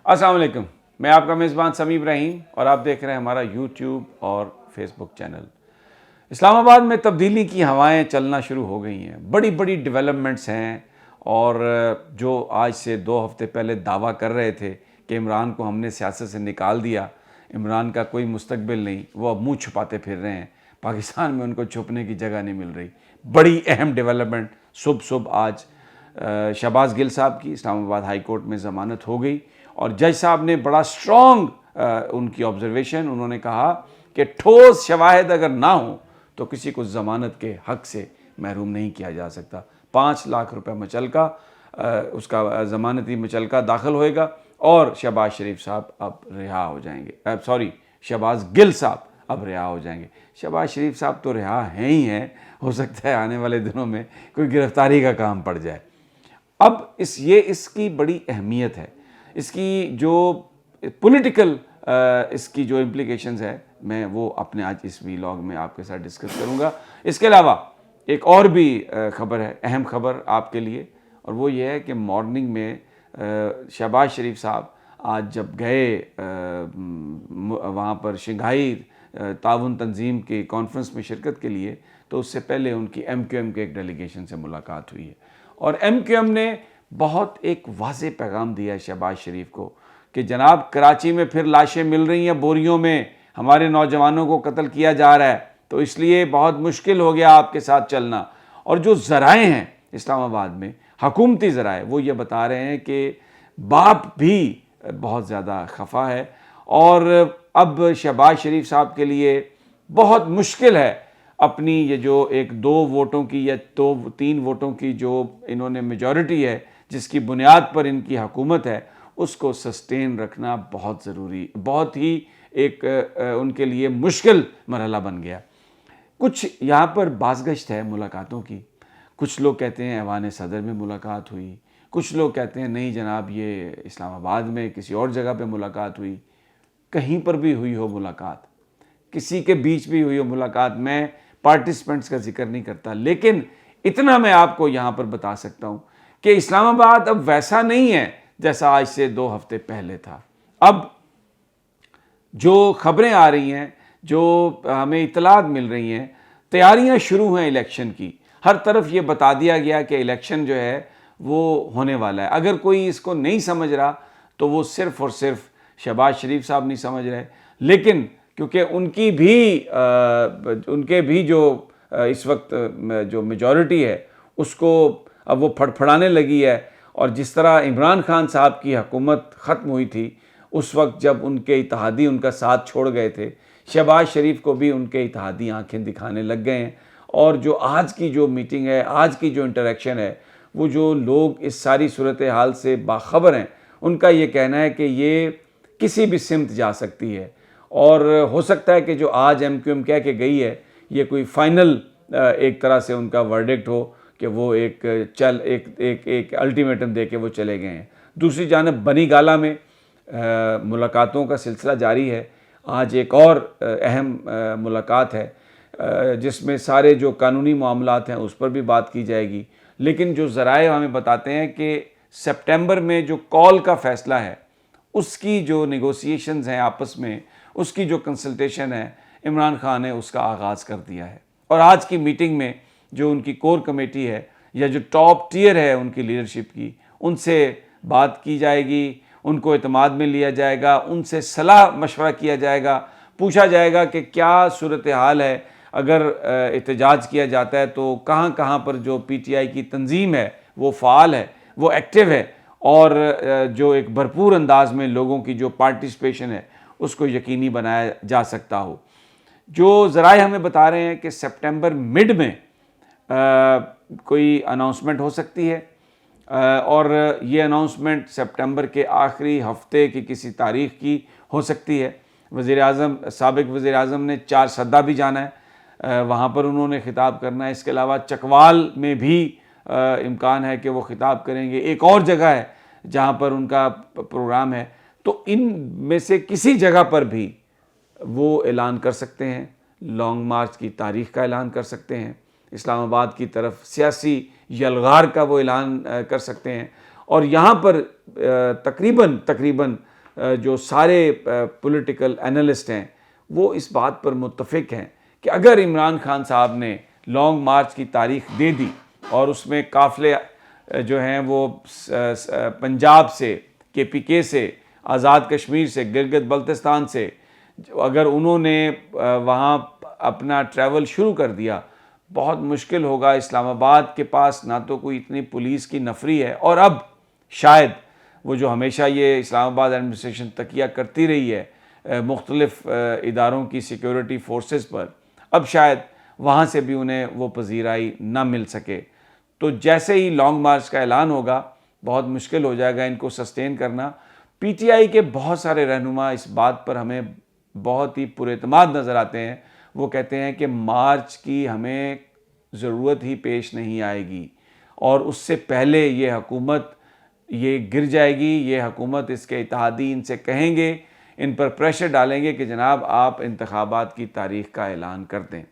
अस्सलाम वालेकुम, मैं आपका मेज़बान समी इब्राहिम और आप देख रहे हैं हमारा यूट्यूब और फेसबुक चैनल। इस्लामाबाद में तब्दीली की हवाएं चलना शुरू हो गई हैं, बड़ी बड़ी डेवलपमेंट्स हैं। और जो आज से 2 हफ्ते पहले दावा कर रहे थे कि इमरान को हमने सियासत से निकाल दिया, इमरान का कोई मुस्तकबिल नहीं, वो अब मुँह छुपाते फिर रहे हैं। पाकिस्तान में उनको छुपने की जगह नहीं मिल रही। बड़ी अहम डेवलपमेंट सुबह आज शहबाज गिल साहब की इस्लामाबाद हाई कोर्ट में ज़मानत हो गई और जज साहब ने बड़ा स्ट्रॉन्ग उनकी ऑब्जर्वेशन, उन्होंने कहा कि ठोस शवाहिद अगर ना हो तो किसी को ज़मानत के हक़ से महरूम नहीं किया जा सकता। 5 लाख रुपए मुचलका उसका ज़मानती मुचलका दाखिल होएगा और शहबाज शरीफ साहब अब रिहा हो जाएंगे। शहबाज गिल साहब अब रिहा हो जाएंगे। शहबाज शरीफ साहब तो रिहा हैं ही हैं, हो सकता है आने वाले दिनों में कोई गिरफ्तारी का काम पड़ जाए। अब इसकी बड़ी अहमियत है, इसकी जो पॉलिटिकल इसकी जो इम्प्लीकेशंस है, मैं वो अपने आज इस वीलॉग में आपके साथ डिस्कस करूंगा। इसके अलावा एक और भी खबर है, अहम खबर आपके लिए, और वो ये है कि मॉर्निंग में शहबाज शरीफ साहब आज जब गए वहाँ पर शंघाई ताउन तंजीम के कॉन्फ्रेंस में शिरकत के लिए, तो उससे पहले उनकी MQM के एक डेलीगेशन से मुलाकात हुई है और MQM ने बहुत एक वाज़े पैगाम दिया है शहबाज शरीफ को कि जनाब कराची में फिर लाशें मिल रही हैं बोरियों में, हमारे नौजवानों को कत्ल किया जा रहा है, तो इसलिए बहुत मुश्किल हो गया आपके साथ चलना। और जो ज़राए हैं इस्लामाबाद में, हकूमती ज़राए, वो ये बता रहे हैं कि बाप भी बहुत ज़्यादा खफा है और अब शहबाज शरीफ साहब के लिए बहुत मुश्किल है अपनी ये जो 1-2 वोटों की या 2-3 वोटों की जो इन्होंने मेजॉरिटी है, जिसकी बुनियाद पर इनकी हुकूमत है, उसको सस्टेन रखना बहुत ज़रूरी, बहुत ही एक उनके लिए मुश्किल मरहला बन गया। कुछ यहाँ पर बाज़गश्त है मुलाकातों की। कुछ लोग कहते हैं ऐवान सदर में मुलाकात हुई, कुछ लोग कहते हैं नहीं जनाब ये इस्लामाबाद में किसी और जगह पे मुलाकात हुई। कहीं पर भी हुई हो मुलाकात, किसी के बीच भी हुई हो मुलाकात, मैं पार्टिसिपेंट्स का जिक्र नहीं करता, लेकिन इतना मैं आपको यहाँ पर बता सकता हूँ कि इस्लामाबाद अब वैसा नहीं है जैसा आज से 2 हफ्ते पहले था। अब जो खबरें आ रही हैं, जो हमें इतलात मिल रही हैं, तैयारियां शुरू हैं इलेक्शन की। हर तरफ ये बता दिया गया कि इलेक्शन जो है वो होने वाला है। अगर कोई इसको नहीं समझ रहा तो वो सिर्फ़ और सिर्फ शहबाज शरीफ साहब नहीं समझ रहे, लेकिन क्योंकि उनके भी जो इस वक्त जो मेजॉरिटी है उसको अब वो फड़फड़ाने लगी है। और जिस तरह इमरान खान साहब की हुकूमत ख़त्म हुई थी उस वक्त जब उनके इत्तेहादी उनका साथ छोड़ गए थे, शहबाज शरीफ को भी उनके इत्तेहादी आंखें दिखाने लग गए हैं। और जो आज की जो मीटिंग है, आज की जो इंटरेक्शन है, वो जो लोग इस सारी सूरत हाल से बाखबर हैं, उनका ये कहना है कि ये किसी भी सिमत जा सकती है और हो सकता है कि जो आज MQM कह के गई है ये कोई फाइनल एक तरह से उनका वर्डिक्ट हो कि वो एक अल्टीमेटम दे के वो चले गए हैं। दूसरी जानब बनी गाला में मुलाकातों का सिलसिला जारी है। आज एक और अहम मुलाकात है जिसमें सारे जो कानूनी मामलात हैं उस पर भी बात की जाएगी। लेकिन जो ज़राए हमें बताते हैं कि सितंबर में जो कॉल का फ़ैसला है, उसकी जो नेगोशिएशंस हैं आपस में, उसकी जो कंसल्टेशन है, इमरान खान ने उसका आगाज़ कर दिया है। और आज की मीटिंग में जो उनकी कोर कमेटी है या जो टॉप टियर है उनकी लीडरशिप की, उनसे बात की जाएगी, उनको एतमाद में लिया जाएगा, उनसे सलाह मशवरा किया जाएगा, पूछा जाएगा कि क्या सूरत हाल है, अगर एहतजाज किया जाता है तो कहाँ कहाँ पर जो PTI की तंजीम है वो फ़ाल है, वो एक्टिव है और जो एक भरपूर अंदाज में लोगों की जो पार्टिसिपेशन है उसको यकीनी बनाया जा सकता हो। जो ज़राए हमें बता रहे हैं कि सितंबर मिड में कोई अनाउंसमेंट हो सकती है और ये अनाउंसमेंट सितंबर के आखिरी हफ्ते की किसी तारीख़ की हो सकती है। साबिक़ वज़ीर आज़म ने 4 सद्दा भी जाना है, वहाँ पर उन्होंने ख़िताब करना है। इसके अलावा चकवाल में भी इम्कान है कि वो ख़िताब करेंगे। एक और जगह है जहाँ पर उनका प्रोग्राम है, तो इन में से किसी जगह पर भी वो ऐलान कर सकते हैं, लॉन्ग मार्च की तारीख़ का ऐलान कर सकते हैं, इस्लामाबाद की तरफ सियासी यलगार का वो ऐलान कर सकते हैं। और यहाँ पर तकरीबन जो सारे पॉलिटिकल एनालिस्ट हैं वो इस बात पर मुत्तफिक हैं कि अगर इमरान खान साहब ने लॉन्ग मार्च की तारीख दे दी और उसमें काफ़िले जो हैं वो पंजाब से, KPK से, आज़ाद कश्मीर से, गिलगित बल्तिस्तान से, अगर उन्होंने वहाँ अपना ट्रैवल शुरू कर दिया, बहुत मुश्किल होगा। इस्लामाबाद के पास ना तो कोई इतनी पुलिस की नफरी है, और अब शायद वो जो हमेशा ये इस्लामाबाद एडमिनिस्ट्रेशन तकिया करती रही है मुख्तलिफ इदारों की सिक्योरिटी फोर्सेस पर, अब शायद वहाँ से भी उन्हें वो पजीराई ना मिल सके। तो जैसे ही लॉन्ग मार्च का ऐलान होगा बहुत मुश्किल हो जाएगा इनको सस्टेन करना। PTI के बहुत सारे रहनुमा इस बात पर हमें बहुत ही पुरएतमाद नज़र आते हैं। वो कहते हैं कि मार्च की हमें ज़रूरत ही पेश नहीं आएगी और उससे पहले ये हुकूमत ये गिर जाएगी। ये हुकूमत, इसके इत्तेहादी इनसे कहेंगे, इन पर प्रेशर डालेंगे कि जनाब आप इंतखाबात की तारीख़ का ऐलान कर दें,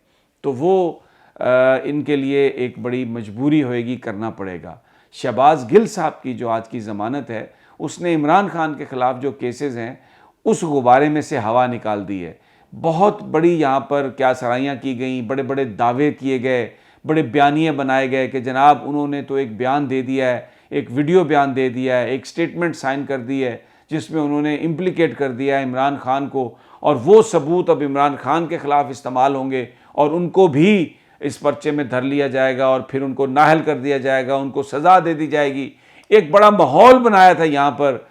तो वो इनके लिए एक बड़ी मजबूरी होएगी, करना पड़ेगा। शहबाज गिल साहब की जो आज की ज़मानत है, उसने इमरान खान के ख़िलाफ़ जो केसेस हैं उस गुब्बारे में से हवा निकाल दी है। बहुत बड़ी यहाँ पर क्या सराहियाँ की गई, बड़े बड़े दावे किए गए, बड़े बयानिए बनाए गए कि जनाब उन्होंने तो एक बयान दे दिया है, एक वीडियो बयान दे दिया है, एक स्टेटमेंट साइन कर दी है जिसमें उन्होंने इम्प्लिकेट कर दिया है इमरान खान को, और वो सबूत अब इमरान खान के ख़िलाफ़ इस्तेमाल होंगे और उनको भी इस पर्चे में धर लिया जाएगा और फिर उनको नाहल कर दिया जाएगा, उनको सज़ा दे दी जाएगी। एक बड़ा माहौल बनाया था यहाँ पर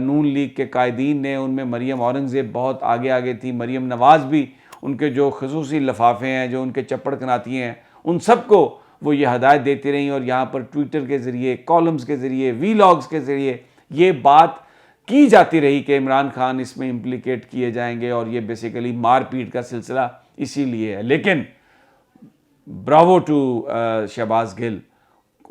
नून लीग के कायदीन ने, उनमें मरियम औरंगज़ेब बहुत आगे आगे थी, मरियम नवाज़ भी, उनके जो खसूसी लफाफे हैं, जो उनके चप्पड़ कनाती हैं, उन सबको वो ये हदायत देती रहीं और यहाँ पर ट्विटर के ज़रिए, कॉलम्स के ज़रिए, वीलॉग्स के ज़रिए ये बात की जाती रही कि इमरान खान इसमें इम्प्लिकेट किए जाएंगे और ये बेसिकली मारपीट का सिलसिला इसीलिए है। लेकिन ब्रावो टू शहबाज गिल,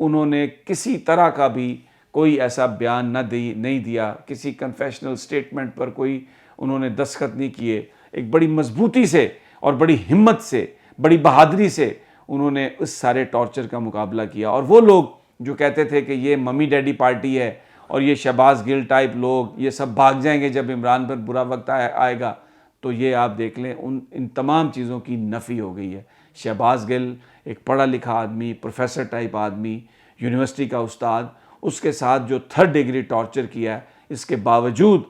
उन्होंने किसी तरह का भी कोई ऐसा बयान नहीं दिया, किसी कन्फेशनल स्टेटमेंट पर कोई उन्होंने दस्तखत नहीं किए। एक बड़ी मजबूती से और बड़ी हिम्मत से, बड़ी बहादुरी से उन्होंने उस सारे टॉर्चर का मुकाबला किया। और वो लोग जो कहते थे कि ये मम्मी डैडी पार्टी है और ये शहबाज गिल टाइप लोग ये सब भाग जाएंगे जब इमरान पर बुरा वक्त आएगा, तो ये आप देख लें इन तमाम चीज़ों की नफ़ी हो गई है। शहबाज गिल एक पढ़ा लिखा आदमी, प्रोफेसर टाइप आदमी, यूनिवर्सिटी का उस्ताद, उसके साथ जो 3rd डिग्री टॉर्चर किया है, इसके बावजूद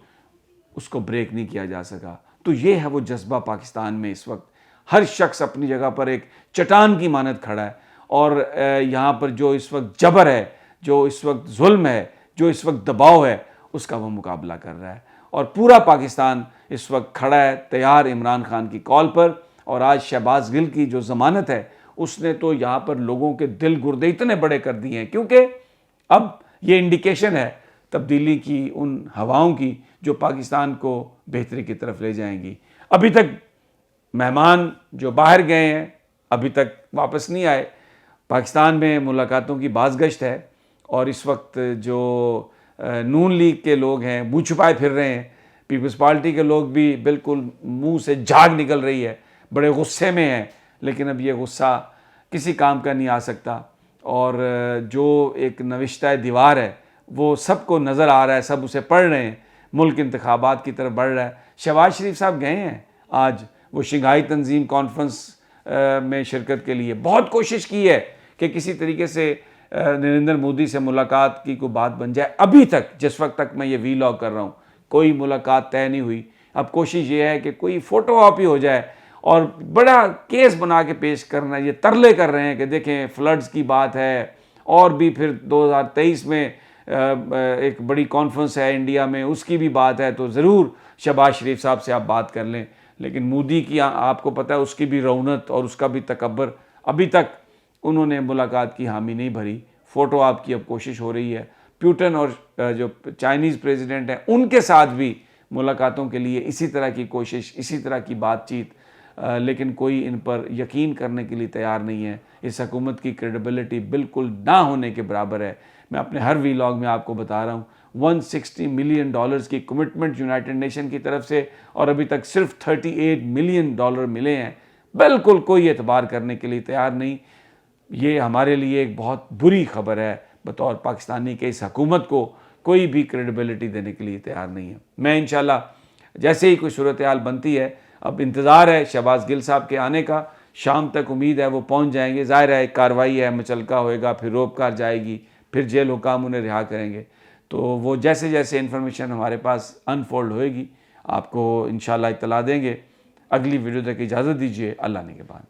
उसको ब्रेक नहीं किया जा सका। तो ये है वो जज्बा पाकिस्तान में इस वक्त। हर शख्स अपनी जगह पर एक चट्टान की मानद खड़ा है और यहाँ पर जो इस वक्त जबर है, जो इस वक्त जुल्म है, जो इस वक्त दबाव है, उसका वो मुकाबला कर रहा है। और पूरा पाकिस्तान इस वक्त खड़ा है तैयार इमरान खान की कॉल पर। और आज शहबाज गिल की जो ज़मानत है, उसने तो यहाँ पर लोगों के दिल गुर्दे इतने बड़े कर दिए हैं, क्योंकि अब ये इंडिकेशन है तब्दीली की, उन हवाओं की जो पाकिस्तान को बेहतरी की तरफ ले जाएंगी। अभी तक मेहमान जो बाहर गए हैं अभी तक वापस नहीं आए। पाकिस्तान में मुलाकातों की बाज़गश्त है और इस वक्त जो नून लीग के लोग हैं मुँह छुपाए फिर रहे हैं, पीपल्स पार्टी के लोग भी बिल्कुल मुंह से झाग निकल रही है, बड़े गुस्से में हैं। लेकिन अब ये गुस्सा किसी काम का नहीं आ सकता और जो एक नविश्ता दीवार है वो सबको नज़र आ रहा है, सब उसे पढ़ रहे हैं। मुल्क इंतखाबात की तरफ बढ़ रहा है। शहबाज शरीफ साहब गए हैं आज, वो शंघाई तंजीम कॉन्फ्रेंस में शिरकत के लिए। बहुत कोशिश की है कि किसी तरीके से नरेंद्र मोदी से मुलाकात की कोई बात बन जाए। अभी तक, जिस वक्त तक मैं ये वीलॉग कर रहा हूँ, कोई मुलाकात तय नहीं हुई। अब कोशिश ये है कि कोई फ़ोटो ऑप ही हो जाए और बड़ा केस बना के पेश करना। ये तरले कर रहे हैं कि देखें फ्लड्स की बात है और भी फिर 2023 में एक बड़ी कॉन्फ्रेंस है इंडिया में, उसकी भी बात है, तो ज़रूर शहबाज शरीफ साहब से आप बात कर लें। लेकिन मोदी की आपको पता है उसकी भी रौनत और उसका भी तकब्बर, अभी तक उन्होंने मुलाकात की हामी नहीं भरी। फ़ोटो आपकी अब कोशिश हो रही है। पुतिन और जो चाइनीज़ प्रेसिडेंट हैं उनके साथ भी मुलाकातों के लिए इसी तरह की कोशिश, इसी तरह की बातचीत, लेकिन कोई इन पर यकीन करने के लिए तैयार नहीं है। इस हुकूमत की क्रेडिबिलिटी बिल्कुल ना होने के बराबर है। मैं अपने हर वीलॉग में आपको बता रहा हूँ, $160 मिलियन की कमिटमेंट यूनाइटेड नेशन की तरफ से और अभी तक सिर्फ $38 मिलियन मिले हैं। बिल्कुल कोई एतबार करने के लिए तैयार नहीं। ये हमारे लिए एक बहुत बुरी खबर है बतौर पाकिस्तानी के इस हुकूमत को कोई भी क्रेडिबिलिटी देने के लिए तैयार नहीं है। मैं इंशाल्लाह जैसे ही कोई सूरत हाल बनती है, अब इंतज़ार है शहबाज गिल साहब के आने का, शाम तक उम्मीद है वो पहुंच जाएंगे। ज़ाहिर है एक कार्रवाई है, मुचलका होएगा, फिर रोबकार जाएगी, फिर जेल हुकाम उन्हें रिहा करेंगे। तो वो जैसे जैसे इन्फॉर्मेशन हमारे पास अनफोल्ड होएगी आपको इंशाल्लाह इत्तला देंगे। अगली वीडियो तक इजाज़त दीजिए, अल्लाह ने के बाद।